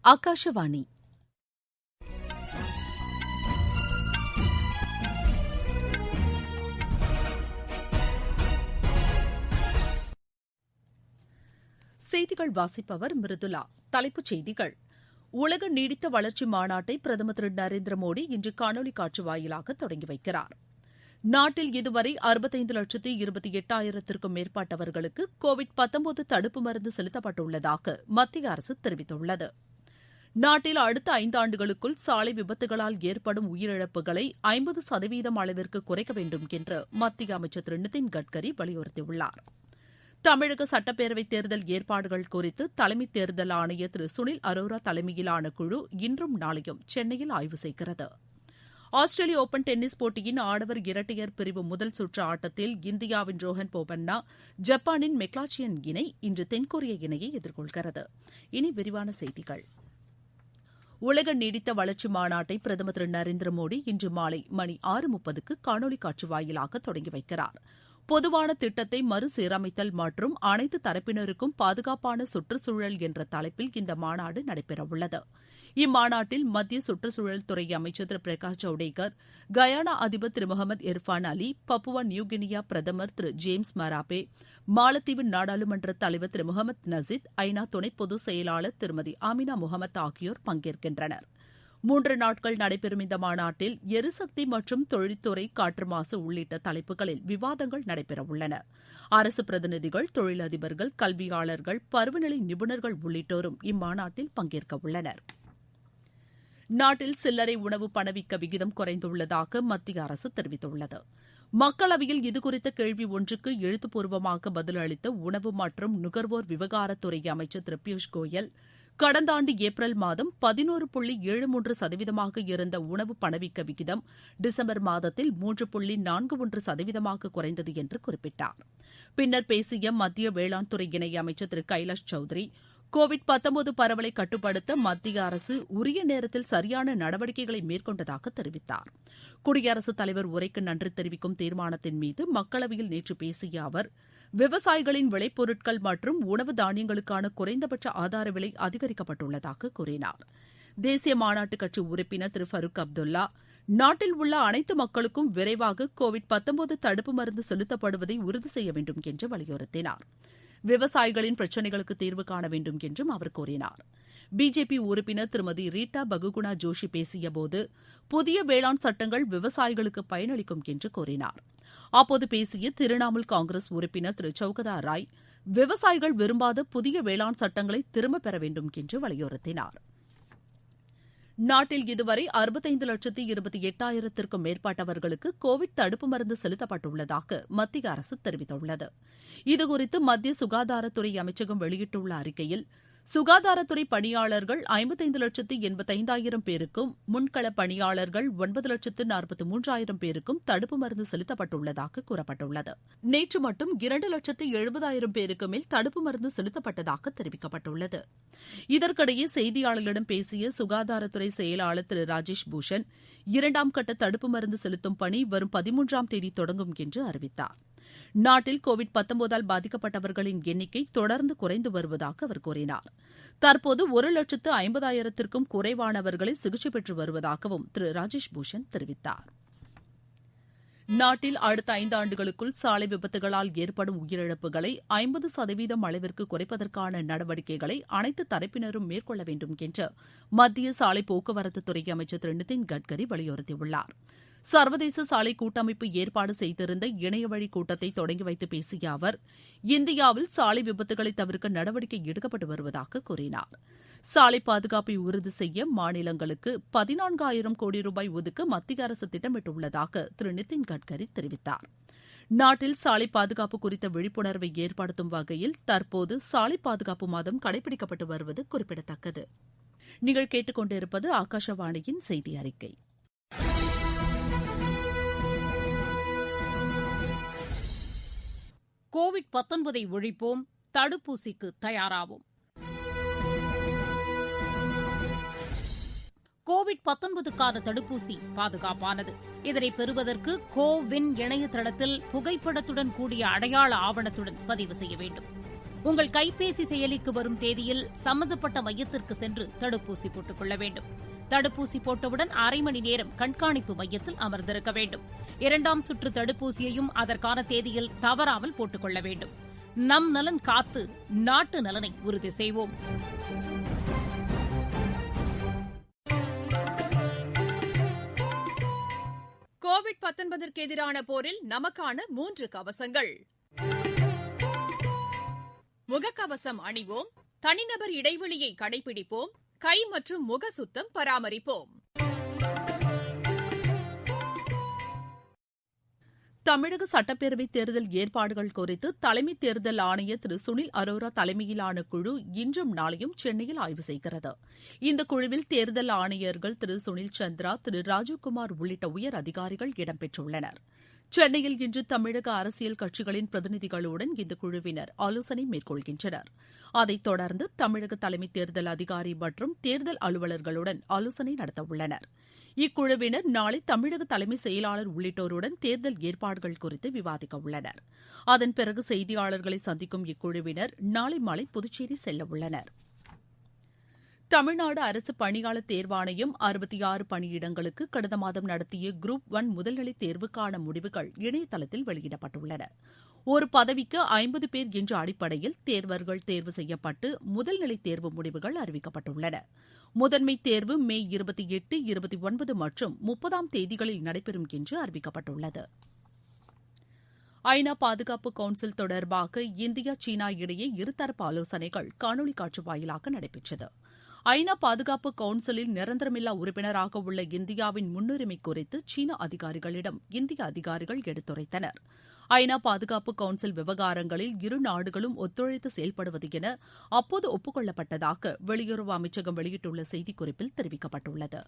ஆகாஷவாணி. செய்திகள் வாசிப்பவர் மிருதுலா. தலைப்புச் செய்திகள்: உலக நீடித்த வளர்ச்சி மாநாட்டை பிரதமர் திரு நரேந்திர மோடி இன்று காணொலி காட்சி வாயிலாக தொடங்கி வைக்கிறார். நாட்டில் இதுவரை 65,28,000க்கும் மேற்பட்டவர்களுக்கு கோவிட்-19 தடுப்பு மருந்து செலுத்தப்பட்டுள்ளதாக மத்திய அரசு தெரிவித்துள்ளது. நாட்டில் அடுத்த 5 ஆண்டுகளுக்குள் சாலை விபத்துகளால் ஏற்படும் உயிரிழப்புகளை 50% அளவிற்கு குறைக்க வேண்டும் என்று மத்திய அமைச்சர் திரு நிதின் கட்கரி வலியுறுத்தியுள்ளார். தமிழக சட்டப்பேரவைத் தேர்தல் ஏற்பாடுகள் குறித்து தலைமை தேர்தல் ஆணையர் திரு சுனில் அரோரா தலைமையிலான குழு இன்றும் நாளையும் சென்னையில் ஆய்வு செய்கிறது. ஆஸ்திரேலிய ஒபன் டென்னிஸ் போட்டியின் ஆடவர் இரட்டையர் பிரிவு முதல் சுற்று ஆட்டத்தில் இந்தியாவின் ரோஹன் போபண்ணா, ஜப்பானின் மெக்லாச்சியன் இணை இன்று தென்கொரிய இணையை எதிர்கொள்கிறது. இனி விரிவான செய்திகள். உலக நீடித்த வளர்ச்சி மாநாட்டை பிரதமர் திரு நரேந்திர மோடி இன்று மாலை மணி 6:30க்கு காணொலி காட்சி வாயிலாக தொடங்கி வைக்கிறார். பொதுவான திட்டத்தை மறுசீரமைத்தல் மற்றும் அனைத்து தரப்பினருக்கும் பாதுகாப்பான சுற்றுச்சூழல் என்ற தலைப்பில் இந்த மாநாடு நடைபெறவுள்ளது. இம்மாநாட்டில் மத்திய சுற்றுச்சூழல் துறை அமைச்சர் திரு பிரகாஷ் ஜவடேகர், கயானா அதிபர் திரு முகமது இர்ஃபான் அலி, பப்புவா நியூகினியா பிரதமர் திரு ஜேம்ஸ் மராபே, மாலத்தீவு நாடாளுமன்ற தலைவர் திரு முகமது நசீத், ஐநா துணை பொதுச் செயலாளர் திருமதி ஆமினா முகமது ஆகியோர் பங்கேற்கின்றனர். 3 நாட்கள் நடைபெறும் இந்த மாநாட்டில் எரிசக்தி மற்றும் தொழில்துறை, காற்று மாசு உள்ளிட்ட தலைப்புகளில் விவாதங்கள் நடைபெறவுள்ளன. அரசு பிரதிநிதிகள், தொழிலதிபர்கள், கல்வியாளர்கள், பருவநிலை நிபுணர்கள் உள்ளிட்டோரும் இம்மாநாட்டில் பங்கேற்க உள்ளனர். நாட்டில் சில்லறை உணவு பணவீக்க விகிதம் குறைந்துள்ளதாக மத்திய அரசு தெரிவித்துள்ளது. மக்களவையில் இதுகுறித்த கேள்வி ஒன்றுக்கு எழுத்துப்பூர்வமாக பதிலளித்த உணவு மற்றும் நுகர்வோர் விவகாரத்துறை அமைச்சர் திரு பியூஷ் கோயல், கடந்த ஆண்டு ஏப்ரல் மாதம் 11.73% இருந்த உணவு பணவீக்க விகிதம் டிசம்பர் மாதத்தில் 3.41% குறைந்தது என்று குறிப்பிட்டார். பின்னர் பேசிய மத்திய வேளாண் துறை இணை அமைச்சர் திரு கைலாஷ் சௌத்ரி, கோவிட்-19 பரவலை கட்டுப்படுத்த மத்திய அரசு உரிய நேரத்தில் சரியான நடவடிக்கைகளை மேற்கொண்டதாக தெரிவித்தார். குடியரசுத் தலைவர் உரைக்கு நன்றி தெரிவிக்கும் தீர்மானத்தின் மீது மக்களவையில் நேற்று பேசிய அவர், விவசாயிகளின் விளைபொருட்கள் மற்றும் உணவு தானியங்களுக்கான குறைந்தபட்ச ஆதார விலை அதிகரிக்கப்பட்டுள்ளதாக கூறினார். தேசிய மாநாட்டுக் கட்சி உறுப்பினர் திரு ஃபருக் அப்துல்லா, நாட்டில் உள்ள அனைத்து மக்களுக்கும் விரைவாக கோவிட்-19 தடுப்பு மருந்து செலுத்தப்படுவதை உறுதி செய்ய வேண்டும் என்று வலியுறுத்தினார். விவசாயிகளின் பிரச்சினைகளுக்கு தீர்வு காண வேண்டும் என்றும் அவர் கூறினார். பிஜேபி உறுப்பினர் திருமதி ரீட்டா பகுகுணா ஜோஷி பேசியபோது, புதிய வேளாண் சட்டங்கள் விவசாயிகளுக்கு பயனளிக்கும் என்று கூறினார். அப்போது பேசிய திரிணாமுல் காங்கிரஸ் உறுப்பினர் திரு சௌகதா ராய், விவசாயிகள் விரும்பாத புதிய வேளாண் சட்டங்களை திரும்பப் பெற வேண்டும் என்று வலியுறுத்தினார். நாட்டில் இதுவரை 65,28,000க்கும் மேற்பட்டவர்களுக்கு கோவிட் தடுப்பு மருந்து செலுத்தப்பட்டுள்ளதாக மத்திய அரசு தெரிவித்துள்ளது. இதுகுறித்து மத்திய சுகாதாரத்துறை அமைச்சகம் வெளியிட்டுள்ள அறிக்கையில், சுகாதாரத்துறை பணியாளர்கள் 55,85,000 பேருக்கும், முன்களப் பணியாளர்கள் 9,43,000 பேருக்கும் தடுப்பு மருந்து செலுத்தப்பட்டுள்ளதாக கூறப்பட்டுள்ளது. நேற்று மட்டும் 2,70,000 பேருக்கு மேல் தடுப்பு மருந்து செலுத்தப்பட்டதாக தெரிவிக்கப்பட்டுள்ளது. இதற்கிடையே செய்தியாளர்களிடம் பேசிய சுகாதாரத்துறை செயலாளர் திரு ராஜேஷ் பூஷன், 2ஆம் கட்ட தடுப்பு மருந்து செலுத்தும் பணி வரும் 13ஆம் தேதி தொடங்கும் என்று அறிவித்தார். நாட்டில் கோவிட்-19 பாதிக்கப்பட்டவர்களின் எண்ணிக்கை தொடர்ந்து குறைந்து வருவதாக அவர் கூறினார். தற்போது 1,50,000க்கும் குறைவானவர்களை சிகிச்சை பெற்று வருவதாகவும் திரு ராஜேஷ் பூஷன் தெரிவித்தார். நாட்டில் அடுத்த 5 ஆண்டுகளுக்குள் சாலை விபத்துகளால் ஏற்படும் உயிரிழப்புகளை 50% அளவிற்கு குறைப்பதற்கான நடவடிக்கைகளை அனைத்து தரப்பினரும் மேற்கொள்ள வேண்டும் என்று மத்திய சாலை போக்குவரத்துத்துறை அமைச்சர் திரு நிதின் கட்கரி வலியுறுத்தியுள்ளார். சர்வதேச சாலை கூட்டமைப்பு ஏற்பாடு செய்திருந்த இணையவழி கூட்டத்தை தொடங்கி வைத்து பேசிய அவர், இந்தியாவில் சாலை விபத்துகளை தவிர்க்க நடவடிக்கை எடுக்கப்பட்டு வருவதாக கூறினார். சாலை பாதுகாப்பை உறுதி செய்ய மாநிலங்களுக்கு 14,000 கோடி ரூபாய் ஒதுக்க மத்திய அரசு திட்டமிட்டுள்ளதாக திரு நிதின் கட்கரி தெரிவித்தார். நாட்டில் சாலை பாதுகாப்பு குறித்த விழிப்புணர்வை ஏற்படுத்தும் வகையில் தற்போது சாலை பாதுகாப்பு மாதம் கடைபிடிக்கப்பட்டு வருவது குறிப்பிடத்தக்கது. நீங்கள் கேட்டுக்கொண்டிருப்பது ஆகாஷவாணியின் செய்தி அறிக்கை. கோவிட்-19 ஒழிப்போம், தடுப்பூசிக்கு தயாராவோம். கோவிட்-19க்கான தடுப்பூசி பாதுகாப்பானது. இதனை பெறுவதற்கு கோவின் இணையதளத்தில் புகைப்படத்துடன் கூடிய அடையாள ஆவணத்துடன் பதிவு செய்ய வேண்டும். உங்கள் கைபேசி செயலிக்கு வரும் தேதியில் சம்பந்தப்பட்ட மையத்திற்கு சென்று தடுப்பூசி போட்டுக் கொள்ள வேண்டும். தடுப்பூசி போட்டவுடன் 1/2 மணி நேரம் கண்காணிப்பு மையத்தில் அமர்ந்திருக்க வேண்டும். 2ஆம் சுற்று தடுப்பூசியையும் அதற்கான தேதியில் தவறாமல் போட்டுக் கொள்ள வேண்டும். நம் நலன் காத்து நாட்டு நலனை உறுதி செய்வோம். கோவிட்-19 எதிரான போரில் நமக்கான 3 கவசங்கள். முகக்கவசம் அணிவோம், தனிநபர் இடைவெளியை கடைபிடிப்போம், கை மற்றும் முக சுத்தம் பராமரிப்போம். தமிழக சட்டப்பேரவைத் தேர்தல் ஏற்பாடுகள் குறித்து தலைமை தேர்தல் ஆணையர் திரு சுனில் அரோரா தலைமையிலான குழு இன்றும் நாளையும் சென்னையில் ஆய்வு செய்கிறது. இந்த குழுவில் தேர்தல் ஆணையர்கள் திரு சுனில் சந்திரா, திரு ராஜீவ்குமார் உள்ளிட்ட உயர் அதிகாரிகள் இடம்பெற்றுள்ளனர். சென்னையில் இன்று தமிழக அரசியல் கட்சிகளின் பிரதிநிதிகளுடன் இந்த குழுவினர் ஆலோசனை மேற்கொள்கின்றனர். அதைத் தொடர்ந்து தமிழக தலைமை தேர்தல் அதிகாரி மற்றும் தேர்தல் அலுவலர்களுடன் ஆலோசனை நடத்தவுள்ளனர். இக்குழுவினர் நாளை தமிழக தலைமை செயலாளர் உள்ளிட்டோருடன் தேர்தல் ஏற்பாடுகள் குறித்து விவாதிக்க உள்ளனர். அதன் பிறகு செய்தியாளர்களை சந்திக்கும் இக்குழுவினர் நாளை மாலை புதுச்சேரி செல்லவுள்ளனர். தமிழ்நாடு அரசு பணியாளர் தேர்வாணையம் 66 பணியிடங்களுக்கு கடந்த மாதம் நடத்திய குரூப் 1 முதல்நிலை தேர்வுக்கான முடிவுகள் இணையதளத்தில் வெளியிடப்பட்டுள்ளன. ஒரு பதவிக்கு 50 பேர் என்ற அடிப்படையில் தேர்வர்கள் தேர்வு செய்யப்பட்டு முதல்நிலை தேர்வு முடிவுகள் அறிவிக்கப்பட்டுள்ளன. முதன்மை தேர்வு மே 28, 29 மற்றும் 30ஆம் தேதிகளில் நடைபெறும் என்று அறிவிக்கப்பட்டுள்ளது. ஐநா பாதுகாப்பு கவுன்சில் தொடர்பாக இந்தியா சீனா இடையே இருதரப்பு ஆலோசனைகள் காணொலி காட்சி வாயிலாக நடைபெற்றது. ஐநா பாதுகாப்பு கவுன்சிலில் நிரந்தரமில்லா உறுப்பினராக உள்ள இந்தியாவின் முன்னுரிமை குறித்து சீன அதிகாரிகளிடம் இந்திய அதிகாரிகள் எடுத்துரைத்தனர். ஐநா பாதுகாப்பு கவுன்சில் விவகாரங்களில் இரு நாடுகளும் ஒத்துழைத்து செயல்படுவது என அப்போது ஒப்புக் கொள்ளப்பட்டதாக வெளியுறவு அமைச்சகம் வெளியிட்டுள்ள செய்திக்குறிப்பில் தெரிவிக்கப்பட்டுள்ளது.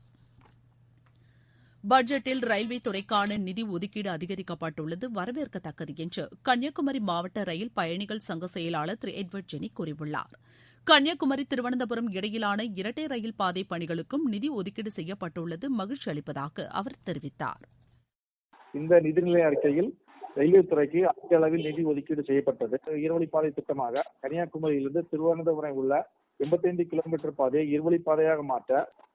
பட்ஜெட்டில் ரயில்வே துறைக்கான நிதி ஒதுக்கீடு அதிகரிக்கப்பட்டுள்ளது வரவேற்கத்தக்கது என்று கன்னியாகுமரி மாவட்ட ரயில் பயணிகள் சங்க செயலாளர் திரு எட்வர்ட் ஜெனி கூறியுள்ளார். கன்னியாகுமரி திருவனந்தபுரம் இடையிலான இரட்டை ரயில் பாதை பணிகளுக்கும் நிதி ஒதுக்கீடு செய்யப்பட்டுள்ளது மகிழ்ச்சி அளிப்பதாக அவர் தெரிவித்தார். இந்த நிதிநிலை அறிக்கையில் ரயில்வே துறைக்கு அதிக அளவில் நிதி ஒதுக்கீடு செய்யப்பட்டது. இருவழிப்பாதை திட்டமாக கன்னியாகுமரியிலிருந்து திருவனந்தபுரம் உள்ள 85 கிலோமீட்டர் பாதையை இருவழிப்பாதையாக மாற்ற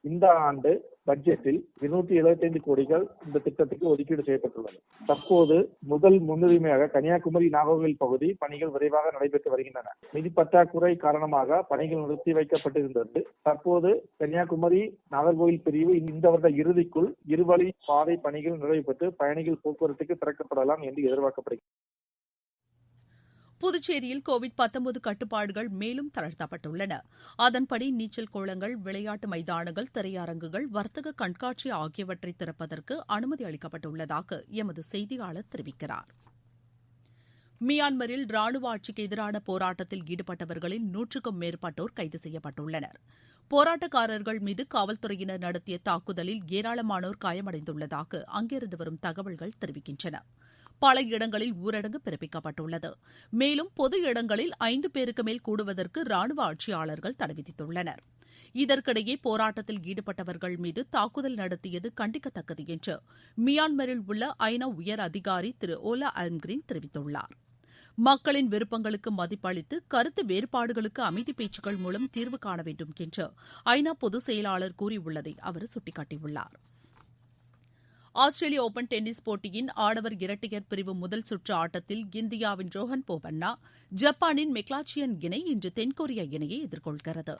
இந்த ஆண்டு பட்ஜெட்டில் 275 கோடிகள் இந்த திட்டத்துக்கு ஒதுக்கீடு செய்யப்பட்டுள்ளது. தற்போது முதல் முன்னுரிமையாக கன்னியாகுமரி நாகர்கோவில் பகுதி பணிகள் விரைவாக நடைபெற்று வருகின்றன. நிதி பற்றாக்குறை காரணமாக பணிகள் நிறுத்தி வைக்கப்பட்டிருந்தது. தற்போது கன்னியாகுமரி நாகர்கோவில் பிரிவு இந்த வருட இறுதிக்குள் இருவழி பாதை பணிகள் நிறைவு பெற்று பயணிகள் போக்குவரத்துக்கு திறக்கப்படலாம் என்று எதிர்பார்க்கப்படுகிறது. புதுச்சேரியில் கோவிட்-19 கட்டுப்பாடுகள் மேலும் தளர்த்தப்பட்டுள்ளன. அதன்படி நீச்சல் குளங்கள், விளையாட்டு மைதானங்கள், திரையரங்குகள், வர்த்தக கண்காட்சி ஆகியவற்றை திறப்பதற்கு அனுமதி அளிக்கப்பட்டுள்ளதாக எமது செய்தியாளர் தெரிவிக்கிறார். மியான்மரில் ராணுவ ஆட்சிக்கு எதிரான போராட்டத்தில் ஈடுபட்டவர்களில் 100க்கும் மேற்பட்டோர் கைது செய்யப்பட்டுள்ளனர். போராட்டக்காரர்கள் மீது காவல்துறையினர் நடத்திய தாக்குதலில் ஏராளமானோர் காயமடைந்துள்ளதாக அங்கிருந்து வரும் தகவல்கள் தெரிவிக்கின்றன. பல இடங்களில் ஊரடங்கு பிறப்பிக்கப்பட்டுள்ளது. மேலும் பொது இடங்களில் 5 பேருக்கு மேல் கூடுவதற்கு ராணுவ ஆட்சியாளர்கள் தடை விதித்துள்ளனர். இதற்கிடையே போராட்டத்தில் ஈடுபட்டவர்கள் மீது தாக்குதல் நடத்தியது கண்டிக்கத்தக்கது என்று மியான்மரில் உள்ள ஐநா உயர் அதிகாரி திரு ஓலா அல்ம்கிரீன் தெரிவித்துள்ளார். மக்களின் விருப்பங்களுக்கு மதிப்பளித்து கருத்து வேறுபாடுகளுக்கு அமைதி பேச்சுக்கள் மூலம் தீர்வு காண வேண்டும் என்று ஐநா பொதுச் செயலாளர் கூறியுள்ளதை அவர் சுட்டிக்காட்டியுள்ளார். ஆஸ்திரேலிய ஓபன் டென்னிஸ் போட்டியின் ஆடவர் இரட்டையர் பிரிவு முதல் சுற்று ஆட்டத்தில் இந்தியாவின் ரோஹன் போபண்ணா, ஜப்பானின் மெக்லாச்சியன் இணை இன்று தென்கொரிய இணையை எதிர்கொள்கிறது.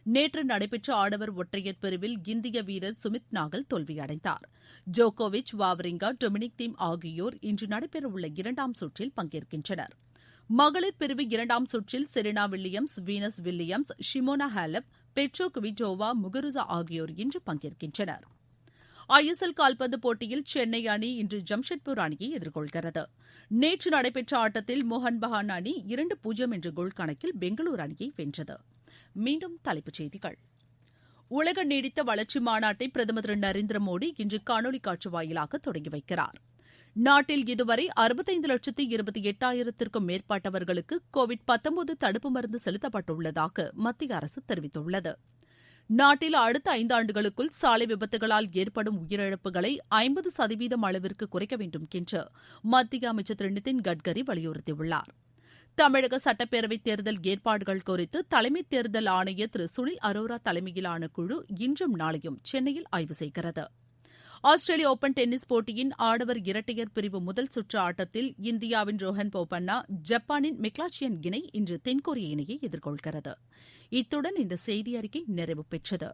நேற்று நடைபெற்ற ஆடவர் ஒற்றையர் பிரிவில் இந்திய வீரர் சுமித் நாகல் தோல்வியடைந்தார். ஜோகோவிச், வாவரிங்கா, டொமினிக் தீம் ஆகியோர் இன்று நடைபெறவுள்ள 2ஆம் சுற்றில் பங்கேற்கின்றனர். மகளிர் பிரிவு 2ஆம் சுற்றில் Serena Williams, Venus Williams, Simona Halep, Petra Kvitova, Muguruza ஆகியோர் இன்று பங்கேற்கின்றனர். ISL கால்பந்து போட்டியில் சென்னை அணி இன்று ஜம்ஷெட்பூர் அணியை எதிர்கொள்கிறது. நேற்று நடைபெற்ற ஆட்டத்தில் மோகன் பகான் அணி 2-0 என்ற கோல் கணக்கில் பெங்களூரு அணியை வென்றது. மீண்டும் தலைப்புச் செய்திகள். உலக நீடித்த வளர்ச்சி மாநாட்டை பிரதமர் திரு நரேந்திர மோடி இன்று காணொலி காட்சி வாயிலாக தொடங்கி வைக்கிறார். நாட்டில் இதுவரை 65,28,000க்கும் மேற்பட்டவர்களுக்கு கோவிட்-19 தடுப்பு மருந்து செலுத்தப்பட்டுள்ளதாக மத்திய அரசு தெரிவித்துள்ளது. நாட்டில் அடுத்த 5 ஆண்டுகளுக்குள் சாலை விபத்துகளால் ஏற்படும் உயிரிழப்புகளை 50% அளவிற்கு குறைக்க வேண்டும் என்று மத்திய அமைச்சர் திரு நிதின் கட்கரி வலியுறுத்தியுள்ளார். தமிழக சட்டப்பேரவைத் தேர்தல் ஏற்பாடுகள் குறித்து தலைமை தேர்தல் ஆணையர் திரு சுனில் அரோரா தலைமையிலான குழு இன்றும் நாளையும் சென்னையில் ஆய்வு செய்கிறது. ஆஸ்திரேலிய ஓபன் டென்னிஸ் போட்டியின் ஆடவர் இரட்டையர் பிரிவு முதல் சுற்று ஆட்டத்தில் இந்தியாவின் ரோஹன் போபண்ணா ஜப்பானின் மெக்லாச்சியன் இணை இன்று தென்கொரிய இணையை எதிர்கொள்கிறது. இத்துடன் இந்த செய்தியறிக்கை நிறைவு பெற்றது.